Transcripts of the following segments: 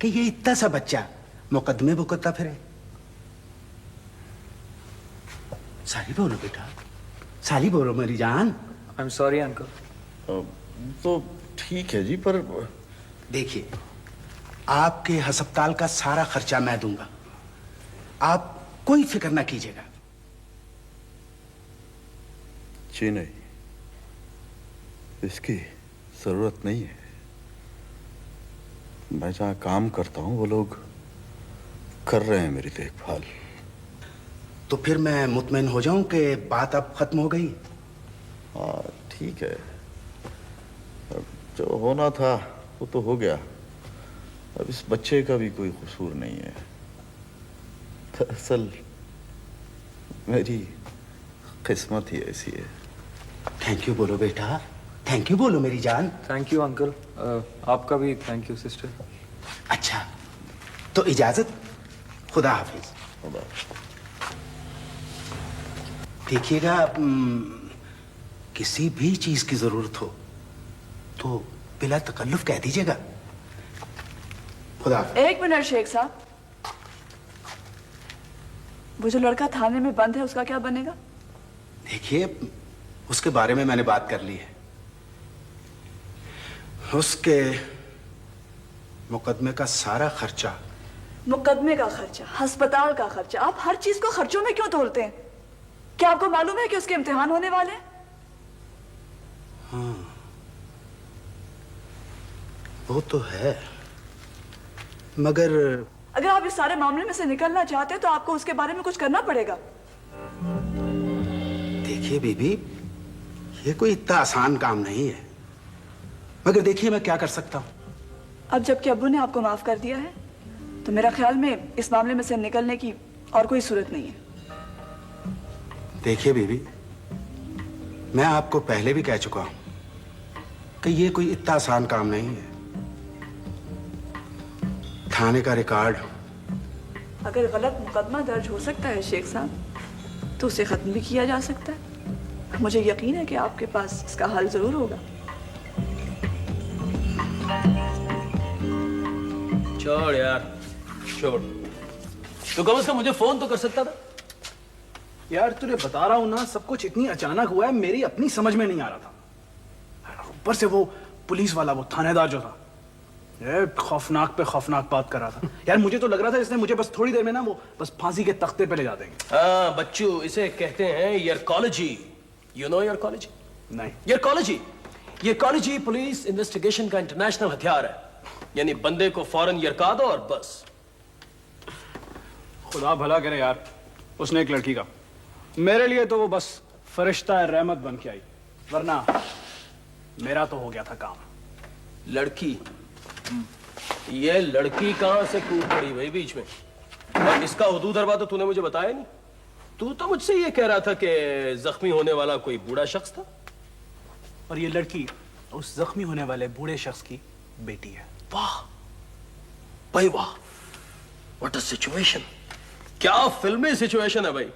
کہ یہ اتنا سا بچہ مقدمے بکتا پھرے. سالی بولو بیٹا, سالی بولو میری جان. I'm sorry, uncle. تو ٹھیک ہے جی, پر دیکھیے آپ کے ہسپتال کا سارا خرچہ میں دوں گا, آپ کوئی فکر نہ کیجیے گا. جی نہیں, اس کی ضرورت نہیں ہے. میں جہاں کام کرتا ہوں وہ لوگ کر رہے ہیں میری دیکھ بھال. تو پھر میں مطمئن ہو جاؤں کہ بات اب ختم ہو گئی. ہاں ٹھیک ہے, جو ہونا تھا وہ تو ہو گیا. اب اس بچے کا بھی کوئی قصور نہیں ہے. دراصل میری قسمت ہی ایسی ہے. تھینک یو بولو بیٹا, تھینک یو بولو میری جان. Thank you, uncle. آپ کا بھی thank you, sister. اچھا تو اجازت, خدا حافظ. خدا. دیکھیے گا کسی بھی چیز کی ضرورت ہو تو بلا تکلف کہہ دیجیے گا. خدا حافظ. ایک منٹ شیخ صاحب, وہ جو لڑکا تھانے میں بند ہے اس کا کیا بنے گا؟ دیکھیے اس کے بارے میں نے بات کر لی ہے. اس کے مقدمے کا سارا خرچہ. مقدمے کا خرچہ, ہسپتال کا خرچہ, آپ ہر چیز کو خرچوں میں کیوں تولتے ہیں؟ کیا آپ کو معلوم ہے کہ اس کے امتحان ہونے والے ہیں؟ ہاں وہ تو ہے, مگر اگر آپ اس سارے معاملے میں سے نکلنا چاہتے ہیں تو آپ کو اس کے بارے میں کچھ کرنا پڑے گا. دیکھیے بی بی, یہ کوئی اتنا آسان کام نہیں ہے, مگر دیکھیے میں کیا کر سکتا ہوں. اب جب کہ ابو نے آپ کو معاف کر دیا ہے تو میرا خیال میں اس معاملے میں سے نکلنے کی اور کوئی صورت نہیں ہے. دیکھیے بی بی, میں آپ کو پہلے بھی کہہ چکا ہوں کہ یہ کوئی اتنا آسان کام نہیں ہے. تھانے کا ریکارڈ, اگر غلط مقدمہ درج ہو سکتا ہے شیخ صاحب تو اسے ختم بھی کیا جا سکتا ہے. مجھے یقین ہے کہ آپ کے پاس اس کا حل ضرور ہوگا. چھوڑ یار, چھوڑ. تو کم از کم مجھے فون تو کر سکتا تھا. یار تجھے بتا رہا ہوں نا, سب کچھ اتنی اچانک ہوا ہے, میری اپنی سمجھ میں نہیں آ رہا تھا. اوپر سے وہ پولیس والا, وہ تھانے دار جو تھا, خوفناک پہ خوفناک بات کر رہا تھا. یار مجھے تو لگ رہا تھا اس نے مجھے بس تھوڑی دیر میں نا وہ بس پھانسی کے تختے پہ لے جا دیں گے. ہاں بچو, اسے کہتے ہیں یرکالوجی. یو نو یرکالوجی؟ نہیں. یرکالوجی, یرکالوجی پولیس انویسٹیگیشن کا انٹرنیشنل ہتھیار ہے. یعنی بندے کو فوراً یرکا دو اور بس. خدا بھلا کرے یار اس نے ایک لڑکی کا, میرے لیے تو وہ بس فرشتہ رحمت بن کے آئی, ورنہ میرا تو ہو گیا تھا کام. لڑکی, یہ لڑکی کہاں سے کود پڑی بھائی بیچ میں؟ اور اس کا حدود اربا تو نے مجھے بتایا نہیں. تو مجھ سے یہ کہہ رہا تھا کہ زخمی ہونے والا کوئی بوڑھا شخص تھا, اور یہ لڑکی اس زخمی ہونے والے بوڑھے شخص کی بیٹی ہے. واہ بھائی واہ, واٹ اے سچویشن. کیا فلمی سچویشن ہے بھائی.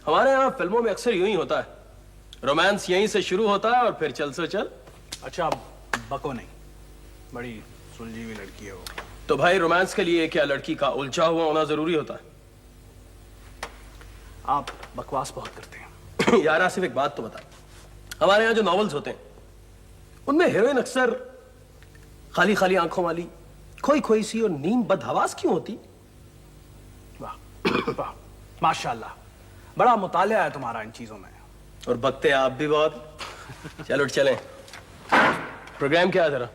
ہمارے یہاں فلموں میں اکثر یوں ہی ہوتا ہے, رومانس یہیں سے شروع ہوتا ہے اور پھر چل سو چل. اچھا بکو نہیں, بڑی سلجھی ہوئی لڑکی ہے وہ. تو بھائی رومانس کے لیے کیا لڑکی کا الجھا ہوا ہونا ضروری ہوتا ہے؟ آپ بکواس بہت کرتے ہیں. یار آصف ایک بات تو بتا, ہمارے یہاں جو ناولز ہوتے ہیں ان میں ہیروئن اکثر خالی خالی آنکھوں والی, کھوئی کھوئی سی اور نیم بد حواس کیوں ہوتی؟ واہ واہ, ماشاء اللہ, بڑا مطالعہ ہے تمہارا ان چیزوں میں. اور بکتے آپ بھی بہت. چلو چلیں, پروگرام کیا ہے تیرا؟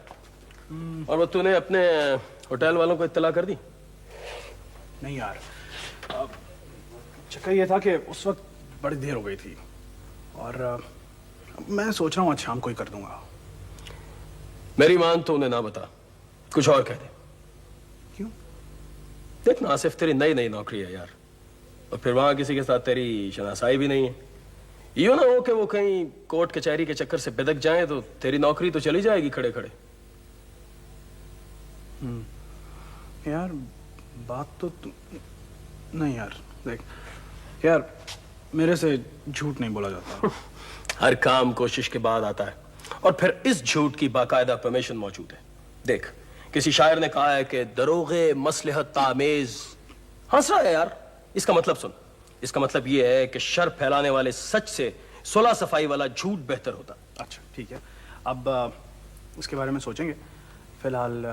اور وہ تو نے اپنے ہوٹل والوں کو اطلاع کر دی؟ نہیں یار, چکر یہ تھا کہ اس وقت بڑی دیر ہو گئی تھی, اور میں سوچ رہا ہوں آج شام کو ہی کر دوں گا. میری مان تو انہیں نہ بتا, کچھ اور کہہ دے. کیوں؟ دیکھ نا آصف, تیری نئی نئی نوکری ہے یار, اور پھر وہاں کسی کے ساتھ تیری شناسائی بھی نہیں ہے. یوں نہ ہو کہ وہ کہیں کورٹ کچہری کے چکر سے بدک جائیں تو تیری نوکری تو چلی جائے گی کھڑے کھڑے. یار بات تو نہیں یار, دیکھ یار میرے سے جھوٹ نہیں بولا جاتا. ہر کام کوشش کے بعد آتا ہے, اور پھر اس جھوٹ کی باقاعدہ پرمیشن موجود ہے. دیکھ کسی شاعر نے کہا ہے کہ دروغ مصلحت تعمیز. ہنس رہا ہے یار. اس کا مطلب سن. اس کا مطلب یہ ہے کہ شر پھیلانے والے سچ سے صلح صفائی والا جھوٹ بہتر ہوتا. اچھا ٹھیک ہے, اب اس کے بارے میں سوچیں گے. فی الحال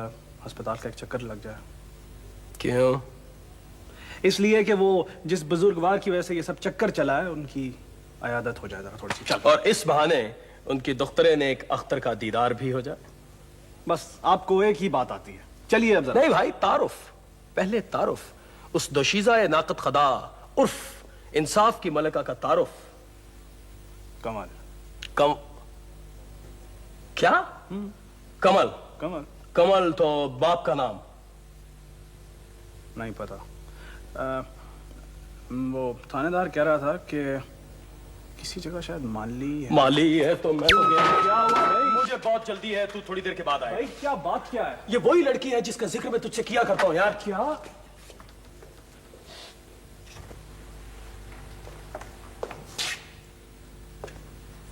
ہسپتال کا ایک چکر لگ جائے. کیوں؟ اس لیے کہ وہ جس بزرگوار کی وجہ سے یہ سب چکر چلا ہے ان کی عیادت ہو جائے ذرا تھوڑی سی. چل, اور اس بہانے ان کی دخترے نے ایک اختر کا دیدار بھی ہو جائے. بس آپ کو ایک ہی بات آتی ہے. چلیے اب ذرا. نہیں بھائی, تعارف پہلے تعارف. اس دوشیزہ ناقد خدا عرف انصاف کی ملکہ کا تعارف. کمال. کیا؟ کمل. کمال کمل تو باپ کا نام. نہیں پتا. وہ تھانے دار کہہ رہا تھا کہ کسی جگہ شاید مالی ہے. مالی ہے تو میں کیا ہوا بھائی؟ مجھے بہت جلدی ہے, تو تھوڑی دیر کے بعد آئے. بھائی کیا بات کیا ہے؟ یہ وہی لڑکی ہے جس کا ذکر میں تجھ سے کیا کرتا ہوں یار. کیا؟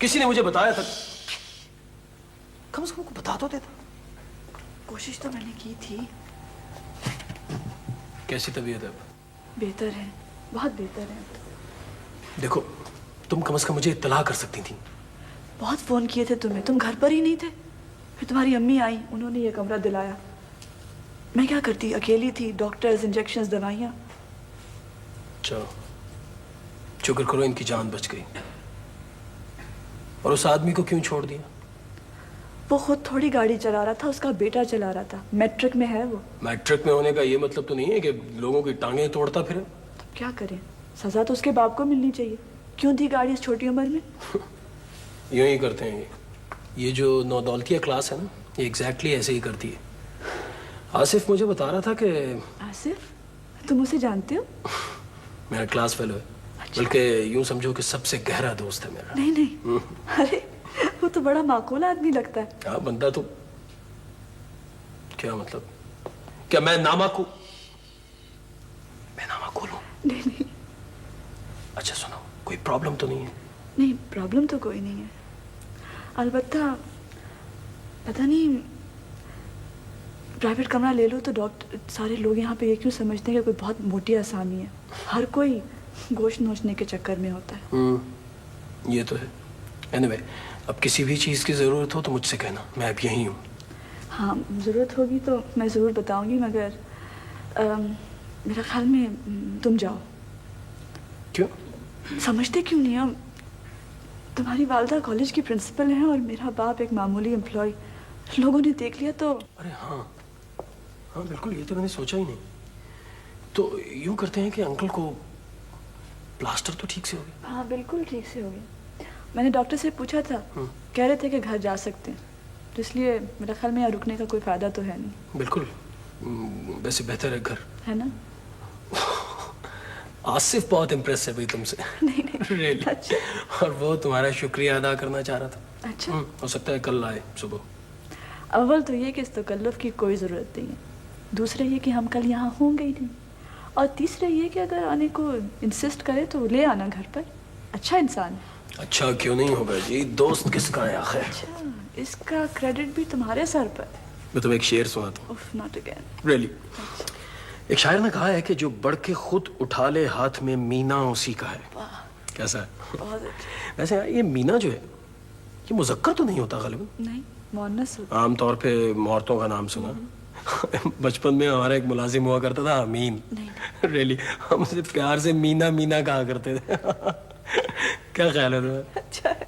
کسی نے مجھے بتایا تھا. کم سے کم کو بتا تو دیتا. کوشش تو میں نے کی تھی. کیسی طبیعت ہے؟ بہتر ہے, بہت بہتر ہے. دیکھو, تم کم از کم مجھے اطلاع کر سکتی تھی. بہت فون کیے تھے تمہیں, تم گھر پر ہی نہیں تھے. پھر تمہاری امی آئی, انہوں نے یہ کمرہ دلایا. میں کیا کرتی, اکیلی تھی. ڈاکٹرز, انجیکشنز, دوائیاں. چلو شکر کرو ان کی جان بچ گئی. اور اس آدمی کو کیوں چھوڑ دیا؟ وہ خود تھوڑی گاڑی چلا رہا تھا, اس کا بیٹا چلا رہا تھا. میٹرک میں ہے وہ. میٹرک میں ہونے کا یہ مطلب تو نہیں ہے کہ لوگوں کی ٹانگیں توڑتا پھرے. تب کیا کریں, سزا تو اس کے باپ کو ملنی چاہیے. کیوں دی گاڑی اس چھوٹی عمر میں؟ یوں ہی کرتے ہیں یہ جو نودولتیہ کلاس ہے نا, یہ ایگزیکٹلی ایسے ہی کرتی ہے. آصف مجھے بتا رہا تھا کہ آصف, تم اسے جانتے ہو؟ میرا کلاس فیلو ہے. بلکہ یوں سمجھو کہ سب سے گہرا دوست ہے میرا. نہیں نہیں, ارے وہ تو بڑا معقول آدمی لگتا ہے. ہاں بندہ تو کیا مطلب, کیا میں نامعقول ہوں؟ نہیں نہیں اچھا سنو, کوئی پرابلم تو نہیں ہے؟ نہیں, پرابلم تو کوئی نہیں ہے. البتہ پتہ نہیں, پرائیویٹ کمرہ لے لو تو ڈاکٹر سارے لوگ یہاں پہ یہ کیوں سمجھتے ہیں کہ کوئی بہت موٹی آسامی ہے. ہر کوئی گوشت نوچنے کے چکر میں ہوتا ہے. یہ تو ہے. اینیوے, اب کسی بھی چیز کی ضرورت ہو تو مجھ سے کہنا, میں اب یہیں ہوں. ہاں ضرورت ہوگی تو میں ضرور بتاؤں گی, مگر میرا خیال میں تم جاؤ. کیوں؟ سمجھتے کیوں نہیں ہم, تمہاری والدہ کالج کی پرنسپل ہیں اور میرا باپ ایک معمولی امپلائی. لوگوں نے دیکھ لیا تو. ارے ہاں ہاں بالکل, یہ تو میں نے سوچا ہی نہیں. تو یوں کرتے ہیں کہ انکل کو پلاسٹر تو ٹھیک سے ہو گیا؟ ہاں بالکل ٹھیک سے ہو گیا. میں نے ڈاکٹر سے پوچھا تھا, کہہ رہے تھے کہ گھر جا سکتے ہیں, تو اس لیے میرا خیال میں یہاں رکنے کا کوئی فائدہ تو ہے نہیں. بالکل, ویسے بہتر ہے گھر. ہے نا؟ آصف بہت امپریس ہے بھائی تم سے. نہیں نہیں. Really. اچھا اور وہ تمہارا شکریہ ادا کرنا چاہ رہا تھا. اچھا. ہو سکتا ہے کل آئے صبح. اول تو یہ کہ اس تکلف کی کوئی ضرورت نہیں ہے. دوسرا یہ کہ ہم کل یہاں ہوں گے ہی نہیں. اور تیسرا یہ کہ اگر آنے کو انسسٹ کرے تو لے آنا گھر پر. اچھا انسان ہے. اچھا کیوں نہیں ہوگا جی, دوست کس کا ہے آخر. اچھا, اس کا کریڈٹ بھی تمہارے سر پر. میں تمہیں ایک شعر سناتا ہوں. اوف, ناٹ اگین. ریلی. ایک شاعر نے کہا ہے کہ جو بڑھ کے خود اٹھا لے ہاتھ میں مینا اسی کا ہے. کیسا ہے؟ بہت اچھا. ویسے یہ مینا جو ہے یہ مذکر تو نہیں ہوتا غالباً؟ نہیں, مؤنث ہوتا. عام طور پہ عورتوں کا نام سنا. بچپن میں ہمارا ایک ملازم ہوا کرتا تھا امین. ریلی, ہم اسے پیار سے مینا مینا کہا کرتے تھے. کیا خیال ہے تمہیں؟ اچھا ہے.